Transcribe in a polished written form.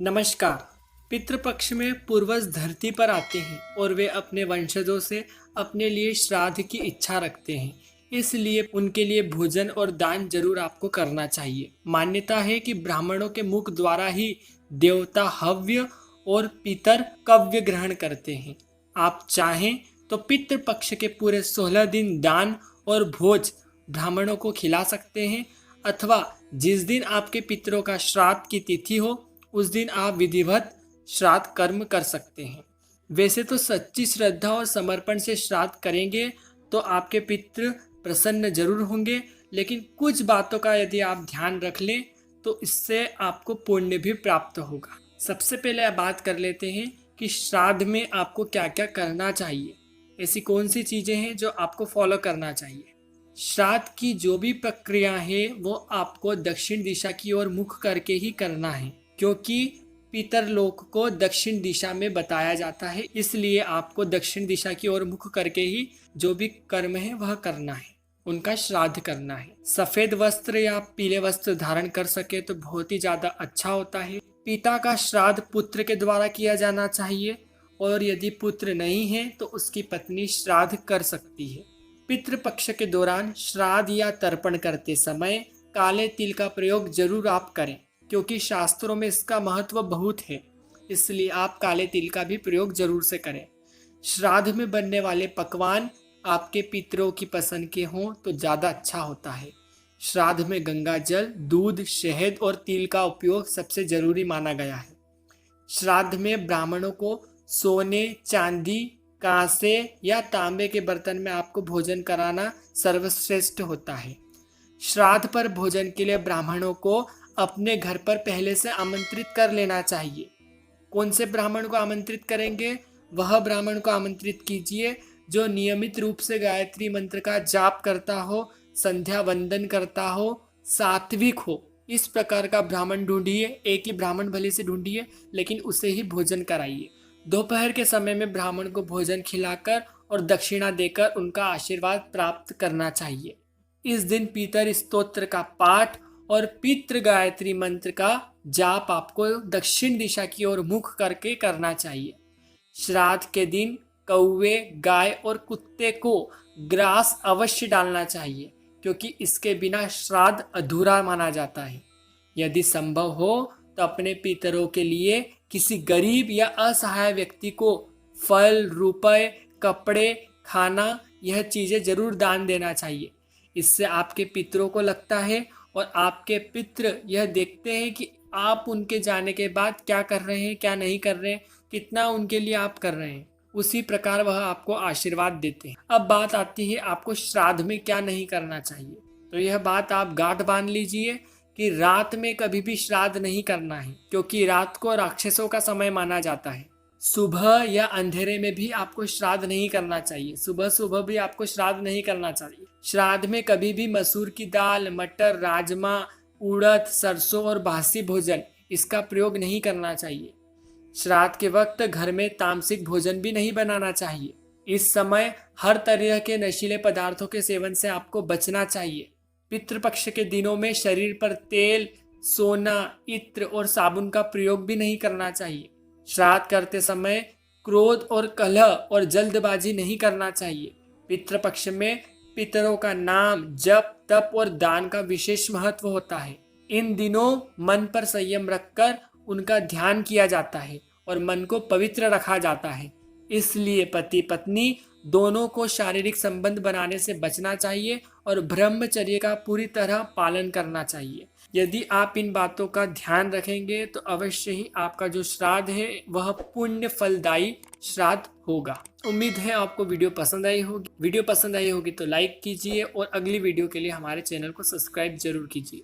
नमस्कार। पितृपक्ष में पूर्वज धरती पर आते हैं और वे अपने वंशजों से अपने लिए श्राद्ध की इच्छा रखते हैं। इसलिए उनके लिए भोजन और दान जरूर आपको करना चाहिए। मान्यता है कि ब्राह्मणों के मुख द्वारा ही देवता हव्य और पितर कव्य ग्रहण करते हैं। आप चाहें तो पितृपक्ष के पूरे 16 दिन दान और भोज ब्राह्मणों को खिला सकते हैं, अथवा जिस दिन आपके पितरों का श्राद्ध की तिथि हो उस दिन आप विधिवत श्राद्ध कर्म कर सकते हैं। वैसे तो सच्ची श्रद्धा और समर्पण से श्राद्ध करेंगे तो आपके पितृ प्रसन्न जरूर होंगे, लेकिन कुछ बातों का यदि आप ध्यान रख लें तो इससे आपको पुण्य भी प्राप्त होगा। सबसे पहले आप बात कर लेते हैं कि श्राद्ध में आपको क्या क्या करना चाहिए। ऐसी कौन सी चीजें हैं जो आपको फॉलो करना चाहिए। श्राद्ध की जो भी प्रक्रिया है वो आपको दक्षिण दिशा की ओर मुख करके ही करना है, क्योंकि पितरलोक को दक्षिण दिशा में बताया जाता है। इसलिए आपको दक्षिण दिशा की ओर मुख करके ही जो भी कर्म है वह करना है, उनका श्राद्ध करना है। सफेद वस्त्र या पीले वस्त्र धारण कर सके तो बहुत ही ज्यादा अच्छा होता है। पिता का श्राद्ध पुत्र के द्वारा किया जाना चाहिए, और यदि पुत्र नहीं है तो उसकी पत्नी श्राद्ध कर सकती है। पितृपक्ष के दौरान श्राद्ध या तर्पण करते समय काले तिल का प्रयोग जरूर आप करें, क्योंकि शास्त्रों में इसका महत्व बहुत है। इसलिए आप काले तिल का भी प्रयोग जरूर से करें। श्राद्ध में बनने वाले पकवान आपके पितरों की पसंद के हों तो ज़्यादा अच्छा होता है। श्राद्ध में गंगा जल, दूध, शहद और तिल का उपयोग सबसे जरूरी माना गया है। श्राद्ध में ब्राह्मणों को सोने, चांदी, कांसे या तांबे के बर्तन में आपको भोजन कराना सर्वश्रेष्ठ होता है। श्राद्ध पर भोजन के लिए ब्राह्मणों को अपने घर पर पहले से आमंत्रित कर लेना चाहिए। कौन से ब्राह्मण को आमंत्रित करेंगे? वह ब्राह्मण को आमंत्रित कीजिए जो नियमित रूप से गायत्री मंत्र का जाप करता हो, संध्या वंदन करता हो, सात्विक हो। इस प्रकार का ब्राह्मण ढूंढिए। एक ही ब्राह्मण भले से ढूंढिए, लेकिन उसे ही भोजन कराइए। दोपहर के समय में ब्राह्मण को भोजन खिलाकर और दक्षिणा देकर उनका आशीर्वाद प्राप्त करना चाहिए। इस दिन पितर स्तोत्र का पाठ और पितृ गायत्री मंत्र का जाप आपको दक्षिण दिशा की ओर मुख करके करना चाहिए। श्राद्ध के दिन कौवे, गाय और कुत्ते को ग्रास अवश्य डालना चाहिए, क्योंकि इसके बिना श्राद्ध अधूरा माना जाता है। यदि संभव हो तो अपने पितरों के लिए किसी गरीब या असहाय व्यक्ति को फल, रुपए, कपड़े, खाना, यह चीजें जरूर दान देना चाहिए। इससे आपके पितरों को लगता है और आपके पितृ यह देखते हैं कि आप उनके जाने के बाद क्या कर रहे हैं, क्या नहीं कर रहे हैं, कितना उनके लिए आप कर रहे हैं। उसी प्रकार वह आपको आशीर्वाद देते हैं। अब बात आती है आपको श्राद्ध में क्या नहीं करना चाहिए। तो यह बात आप गांठ बांध लीजिए कि रात में कभी भी श्राद्ध नहीं करना है, क्योंकि रात को राक्षसों का समय माना जाता है। सुबह या अंधेरे में भी आपको श्राद्ध नहीं करना चाहिए। सुबह सुबह भी आपको श्राद्ध नहीं करना चाहिए। श्राद्ध में कभी भी मसूर की दाल, मटर, राजमा, उड़द, सरसों और बासी भोजन, इसका प्रयोग नहीं करना चाहिए। श्राद्ध के वक्त घर में तामसिक भोजन भी नहीं बनाना चाहिए। इस समय हर तरह के नशीले पदार्थों के सेवन से आपको बचना चाहिए। पितृपक्ष के दिनों में शरीर पर तेल, सोना, इत्र और साबुन का प्रयोग भी नहीं करना चाहिए। श्राद्ध करते समय क्रोध और कलह और जल्दबाजी नहीं करना चाहिए। पितृपक्ष में पितरों का नाम, जप, तप और दान का विशेष महत्व होता है। इन दिनों मन पर संयम रखकर उनका ध्यान किया जाता है और मन को पवित्र रखा जाता है। इसलिए पति पत्नी दोनों को शारीरिक संबंध बनाने से बचना चाहिए और ब्रह्मचर्य का पूरी तरह पालन करना चाहिए। यदि आप इन बातों का ध्यान रखेंगे तो अवश्य ही आपका जो श्राद्ध है वह पुण्य फलदायी श्राद्ध होगा। उम्मीद है आपको वीडियो पसंद आई होगी। वीडियो पसंद आई होगी तो लाइक कीजिए और अगली वीडियो के लिए हमारे चैनल को सब्सक्राइब जरूर कीजिए।